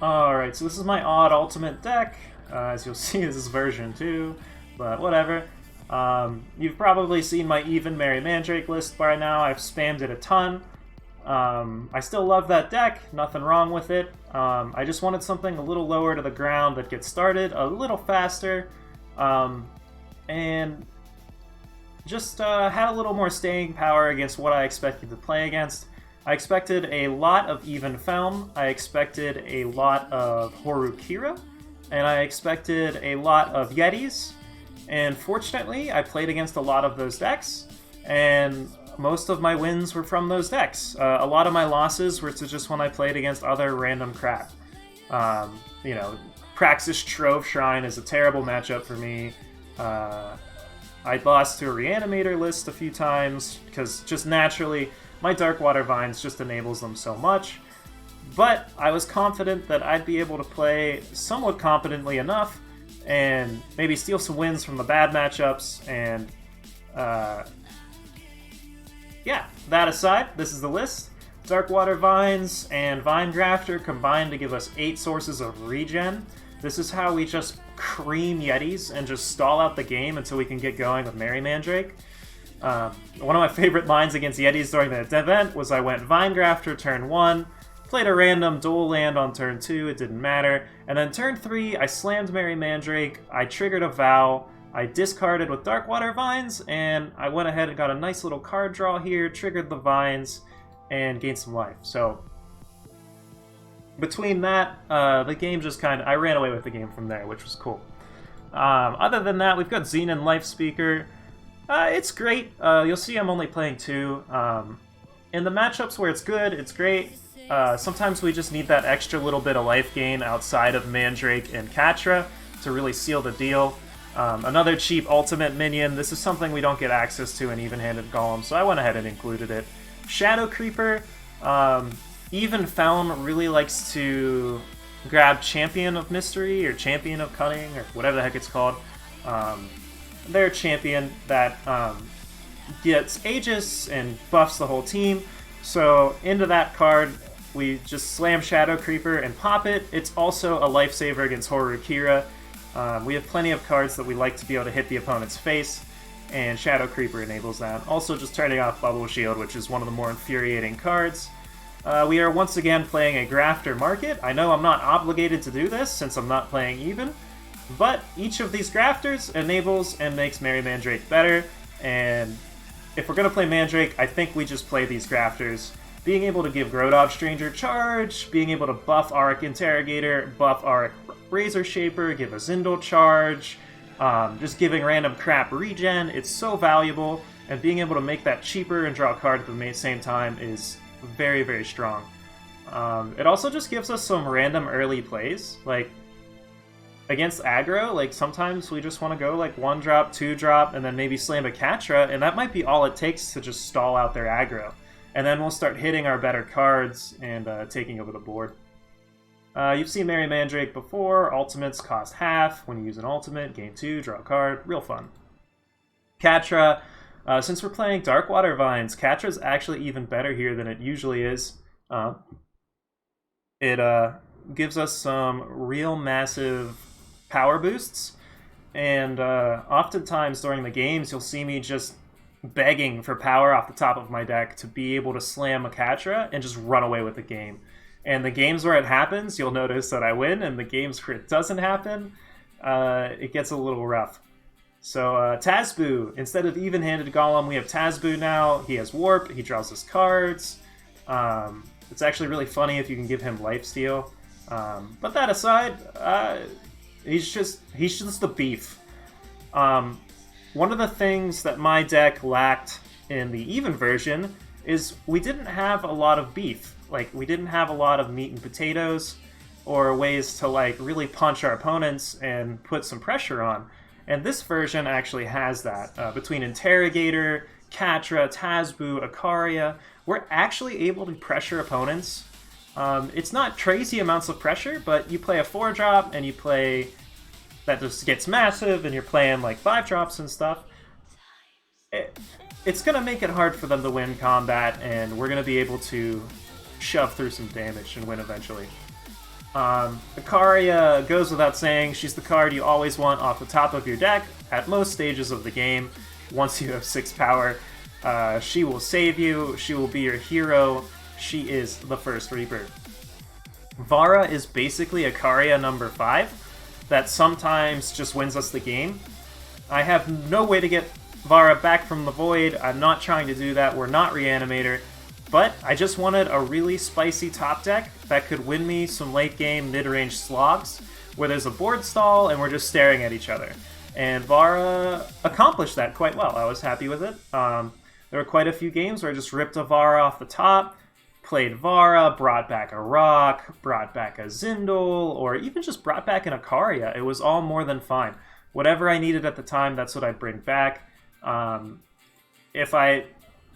Alright, so this is my odd ultimate deck. As you'll see, this is version 2, but whatever. You've probably seen my even Merry Mandrake list by now. I've spammed it a ton. I still love that deck, nothing wrong with it. I just wanted something a little lower to the ground that gets started a little faster, and just had a little more staying power against what I expected to play against. I expected a lot of even feln, I expected a lot of Hooru Kira, and I expected a lot of Yetis, and fortunately I played against a lot of those decks, and most of my wins were from those decks. A lot of my losses were to just when I played against other random crap. You know, Praxis Trove Shrine is a terrible matchup for me. I lost to a Reanimator list a few times, because just naturally, my Darkwater Vines just enables them so much. But I was confident that I'd be able to play somewhat competently enough, and maybe steal some wins from the bad matchups, and yeah, that aside, this is the list. Darkwater Vines and Vine Grafter combined to give us 8 sources of regen. This is how we just cream Yetis and just stall out the game until we can get going with Merry Mandrake. One of my favorite lines against Yetis during the event was I went Vine Grafter turn 1, played a random dual land on turn 2, it didn't matter, and then turn 3 I slammed Merry Mandrake, I triggered a Vow, I discarded with Darkwater Vines, and I went ahead and got a nice little card draw here, triggered the Vines, and gained some life. So between that, the game just kind of... I ran away with the game from there, which was cool. Other than that, we've got Xenan Life Speaker. It's great. You'll see I'm only playing 2. In the matchups where it's good, it's great. Sometimes we just need that extra little bit of life gain outside of Mandrake and Catra to really seal the deal. Another cheap ultimate minion. This is something we don't get access to in Even-Handed Golem, so I went ahead and included it. Shadow Creeper. Even feln really likes to grab Champion of Mystery or Champion of Cunning or whatever the heck it's called. They're a champion that gets Aegis and buffs the whole team. So into that card, we just slam Shadow Creeper and pop it. It's also a lifesaver against Hooru Kira. We have plenty of cards that we like to be able to hit the opponent's face, and Shadow Creeper enables that. Also just turning off Bubble Shield, which is one of the more infuriating cards. We are once again playing a Grafter Market. I know I'm not obligated to do this since I'm not playing even, but each of these Grafters enables and makes Merry Mandrake better, and if we're going to play Mandrake, I think we just play these Grafters. Being able to give Grodov Stranger charge, being able to buff Auric Interrogator, buff Auric Razor Shaper, give a Zindel charge, just giving random crap regen, it's so valuable, and being able to make that cheaper and draw a card at the same time is very, very strong. It also just gives us some random early plays, like against aggro, like sometimes we just want to go like 1-drop, 2-drop, and then maybe slam a Catra, and that might be all it takes to just stall out their aggro. And then we'll start hitting our better cards and taking over the board. You've seen Merry Mandrake before. Ultimates cost half. When you use an ultimate, gain 2, draw a card. Real fun. Catra. Since we're playing Darkwater Vines, Catra's actually even better here than it usually is. It gives us some real massive power boosts. And oftentimes during the games, you'll see me just begging for power off the top of my deck to be able to slam a Catra and just run away with the game. And the games where it happens, you'll notice that I win, and the games where it doesn't happen, it gets a little rough. So Tazboo, instead of Even-Handed Golem, we have Tazboo now. He has Warp, he draws his cards. It's actually really funny if you can give him Lifesteal. But that aside, he's just the beef. One of the things that my deck lacked in the Even version is we didn't have a lot of beef. Like, we didn't have a lot of meat and potatoes or ways to, like, really punch our opponents and put some pressure on. And this version actually has that. Between Interrogator, Catra, Tazboo, Icaria, we're actually able to pressure opponents. It's not crazy amounts of pressure, but you play a 4-drop and you play... that just gets massive, and you're playing like 5-drops and stuff. It's going to make it hard for them to win combat, and we're going to be able to shove through some damage and win eventually. Icaria goes without saying, she's the card you always want off the top of your deck at most stages of the game. Once you have 6 power, she will save you, she will be your hero, she is the first Reaper. Vara is basically Icaria number 5 that sometimes just wins us the game. I have no way to get Vara back from the void, I'm not trying to do that, we're not Reanimator, but I just wanted a really spicy top deck that could win me some late game mid-range slogs where there's a board stall and we're just staring at each other. And Vara accomplished that quite well. I was happy with it. There were quite a few games where I just ripped a Vara off the top, played Vara, brought back a Rock, brought back a Zindel, or even just brought back an Icaria. It was all more than fine. Whatever I needed at the time, that's what I'd bring back. If I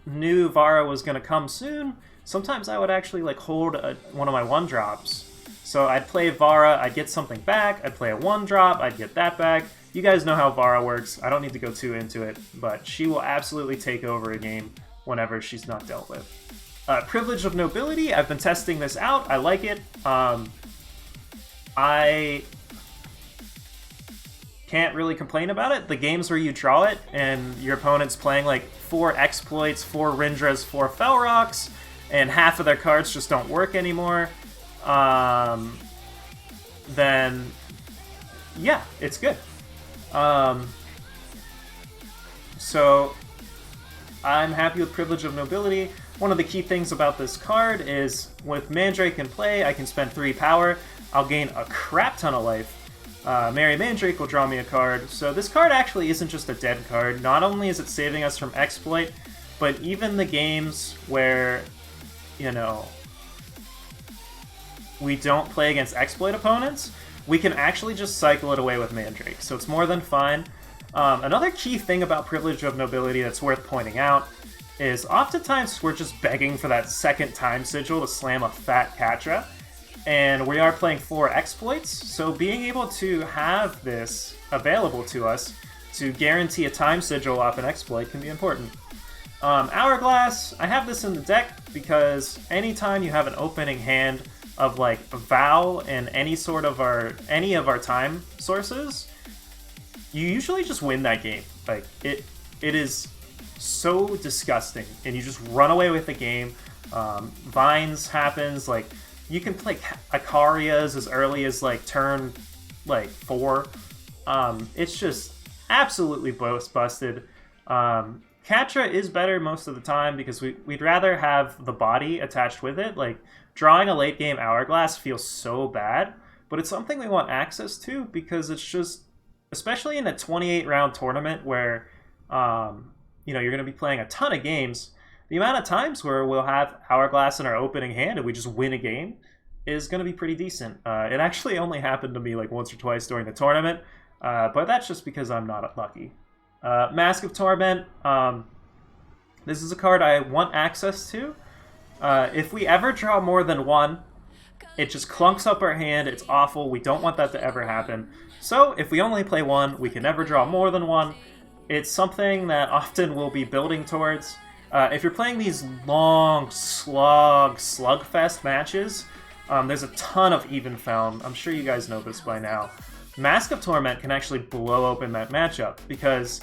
knew Vara was going to come soon, sometimes I would actually like hold one of my 1-drops. So I'd play Vara, I'd get something back, I'd play a 1-drop, I'd get that back. You guys know how Vara works, I don't need to go too into it, but she will absolutely take over a game whenever she's not dealt with. Privilege of Nobility, I've been testing this out, I like it. I can't really complain about it. The games where you draw it and your opponent's playing like 4 exploits, 4 Rindras, 4 Felrocks, and half of their cards just don't work anymore, then yeah, it's good. So I'm happy with Privilege of Nobility. One of the key things about this card is with Mandrake in play, I can spend 3 power, I'll gain a crap ton of life. Merry Mandrake will draw me a card, so this card actually isn't just a dead card. Not only is it saving us from exploit, but even the games where, you know, we don't play against exploit opponents, we can actually just cycle it away with Mandrake, so it's more than fine. Another key thing about Privilege of Nobility that's worth pointing out is oftentimes we're just begging for that second time sigil to slam a fat Catra. And we are playing 4 exploits, so being able to have this available to us to guarantee a time sigil off an exploit can be important. Hourglass, I have this in the deck because anytime you have an opening hand of like Vow and any of our time sources, you usually just win that game. Like it is so disgusting, and you just run away with the game. Vines happens, like you can play Icarias as early as like turn 4. It's just absolutely busted. Catra is better most of the time because we'd rather have the body attached with it. Like drawing a late game Hourglass feels so bad, but it's something we want access to because it's just, especially in a 28 round tournament where you know, you're going to be playing a ton of games, the amount of times where we'll have Hourglass in our opening hand and we just win a game is going to be pretty decent. It actually only happened to me like once or twice during the tournament, but that's just because I'm not lucky. Mask of Torment, this is a card I want access to. If we ever draw more than 1, it just clunks up our hand, it's awful, we don't want that to ever happen. So if we only play 1, we can never draw more than 1. It's something that often we'll be building towards. If you're playing these long slugfest matches, there's a ton of even feln. I'm sure you guys know this by now. Mask of Torment can actually blow open that matchup because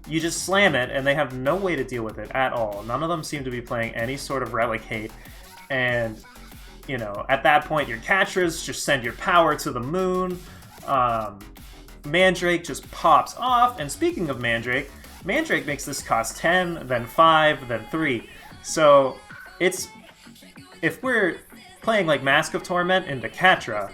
you just slam it and they have no way to deal with it at all. None of them seem to be playing any sort of relic hate. And, you know, at that point your Catras just send your power to the moon. Mandrake just pops off. And speaking of Mandrake makes this cost 10, then 5, then 3. So it's, if we're playing like Mask of Torment into Catra,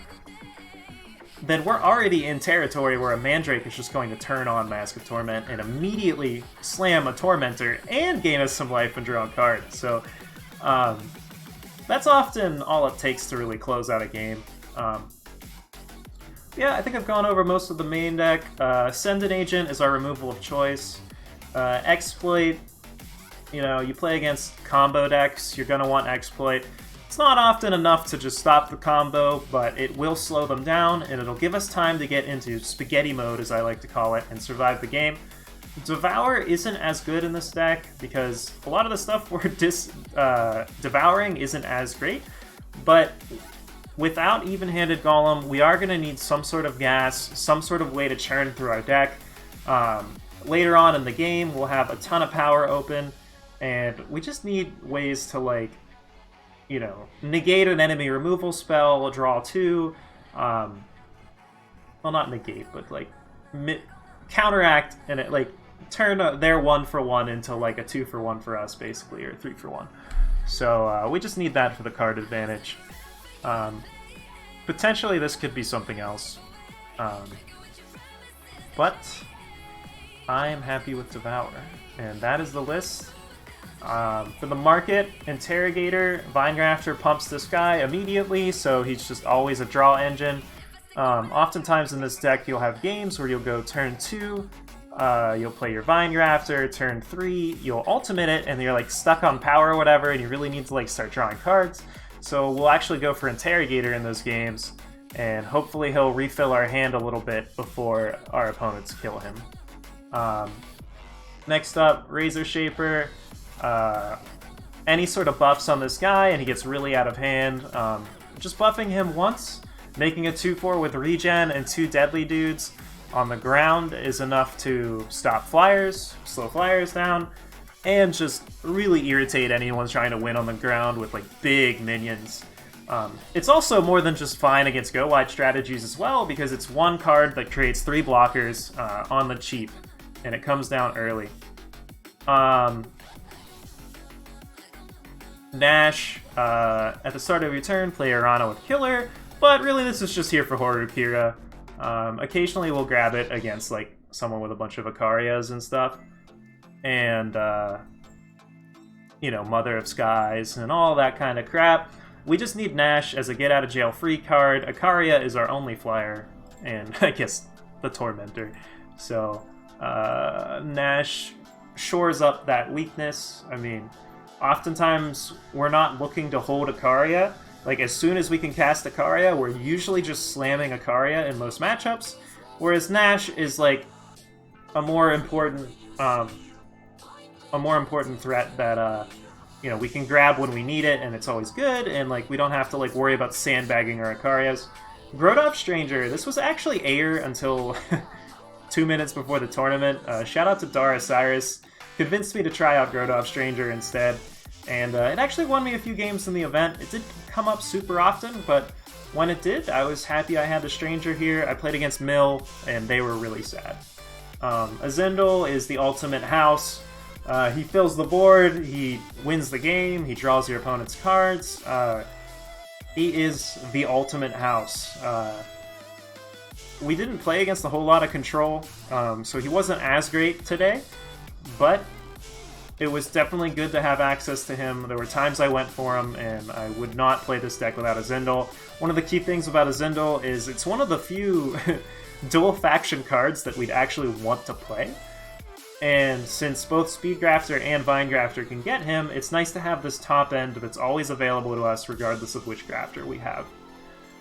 then we're already in territory where a Mandrake is just going to turn on Mask of Torment and immediately slam a Tormentor and gain us some life and draw a card. So that's often all it takes to really close out a game. Yeah, I think I've gone over most of the main deck. Ascendant Agent is our removal of choice. Exploit, you know, you play against combo decks, you're going to want Exploit. It's not often enough to just stop the combo, but it will slow them down, and it'll give us time to get into spaghetti mode, as I like to call it, and survive the game. Devour isn't as good in this deck, because a lot of the stuff we're devouring isn't as great, but without even-handed Golem, we are going to need some sort of gas, some sort of way to churn through our deck. Later on in the game, we'll have a ton of power open, and we just need ways to, like, you know, negate an enemy removal spell, draw 2, well, not negate, but, like, counteract, and it, like, turn their 1-for-1 into, like, a 2-for-1 for us, basically, or 3-for-1. So, we just need that for the card advantage. Potentially this could be something else. But I am happy with Devour. And that is the list. For the market, Interrogator, Vinegrafter pumps this guy immediately, so he's just always a draw engine. Oftentimes in this deck you'll have games where you'll go turn 2, you'll play your Vinegrafter, turn 3, you'll ultimate it, and you're like stuck on power or whatever, and you really need to like start drawing cards. So we'll actually go for Interrogator in those games, and hopefully he'll refill our hand a little bit before our opponents kill him. Next up, Razor Shaper. Any sort of buffs on this guy, and he gets really out of hand. Just buffing him once, making a 2-4 with regen and 2 deadly dudes on the ground is enough to stop flyers, slow flyers down, and just really irritate anyone trying to win on the ground with like big minions. It's also more than just fine against go-wide strategies as well, because it's one card that creates 3 blockers on the cheap, and it comes down early. Gnash, at the start of your turn, play Arana with Killer, but really this is just here for Hooru Kira. Occasionally we'll grab it against like someone with a bunch of Icarias and stuff. And, you know, Mother of Skies and all that kind of crap. We just need Gnash as a get-out-of-jail-free card. Icaria is our only flyer, and I guess the Tormentor. So, Gnash shores up that weakness. I mean, oftentimes we're not looking to hold Icaria. Like, as soon as we can cast Icaria, we're usually just slamming Icaria in most matchups, whereas Gnash is, like, a more important threat that, you know, we can grab when we need it, and it's always good, and, like, we don't have to, like, worry about sandbagging our Icarias. Grodov Stranger, this was actually Air until 2 minutes before the tournament. Shout out to Dara Cyrus. Convinced me to try out Grodov Stranger instead. And it actually won me a few games in the event. It didn't come up super often, but when it did, I was happy I had the Stranger here. I played against Mill, and they were really sad. Azendel is the ultimate house. He fills the board, he wins the game, he draws your opponent's cards. He is the ultimate house. We didn't play against a whole lot of control, so he wasn't as great today, but it was definitely good to have access to him. There were times I went for him, and I would not play this deck without Azendel. One of the key things about Azendel is it's one of the few dual faction cards that we'd actually want to play. And since both Speedgrafter and Vinegrafter can get him, it's nice to have this top end that's always available to us regardless of which grafter we have.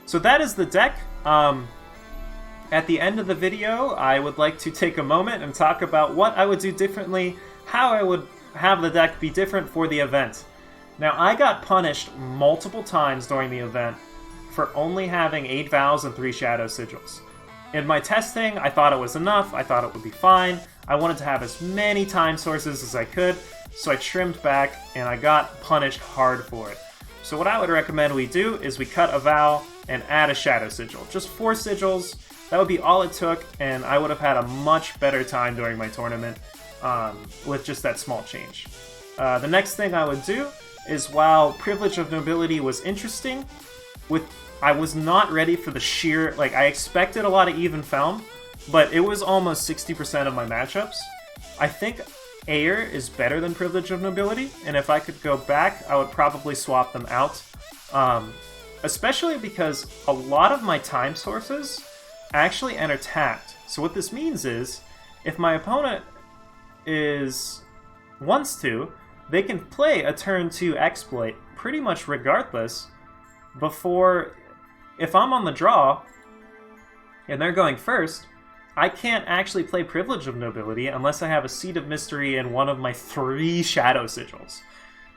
So that is the deck. At the end of the video, I would like to take a moment and talk about what I would do differently, how I would have the deck be different for the event. Now, I got punished multiple times during the event for only having 8 Vows and 3 Shadow Sigils. In my testing, I thought it was enough, I thought it would be fine. I wanted to have as many time sources as I could, so I trimmed back, and I got punished hard for it. So what I would recommend we do is we cut a Vow and add a Shadow Sigil. Just 4 sigils, that would be all it took, and I would have had a much better time during my tournament with just that small change. The next thing I would do is, while Privilege of Nobility was interesting, I was not ready for the sheer, like, I expected a lot of even feln, but it was almost 60% of my matchups. I think Air is better than Privilege of Nobility, and if I could go back, I would probably swap them out. Especially because a lot of my time sources actually enter tapped. So what this means is, if my opponent wants to, they can play a turn 2 exploit pretty much regardless before, if I'm on the draw and they're going first, I can't actually play Privilege of Nobility unless I have a Seed of Mystery and one of my 3 Shadow Sigils.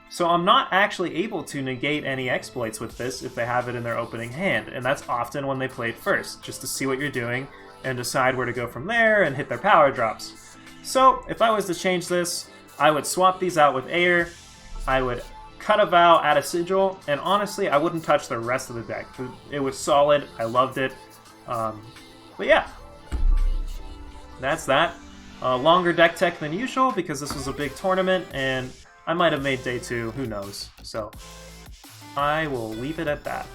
So I'm not actually able to negate any exploits with this if they have it in their opening hand, and that's often when they play it first, just to see what you're doing and decide where to go from there and hit their power drops. So if I was to change this, I would swap these out with Air, I would cut a Vow, add a Sigil, and honestly I wouldn't touch the rest of the deck. It was solid, I loved it. But yeah, that's that. Longer deck tech than usual because this was a big tournament, and I might have made day 2, who knows. So I will leave it at that.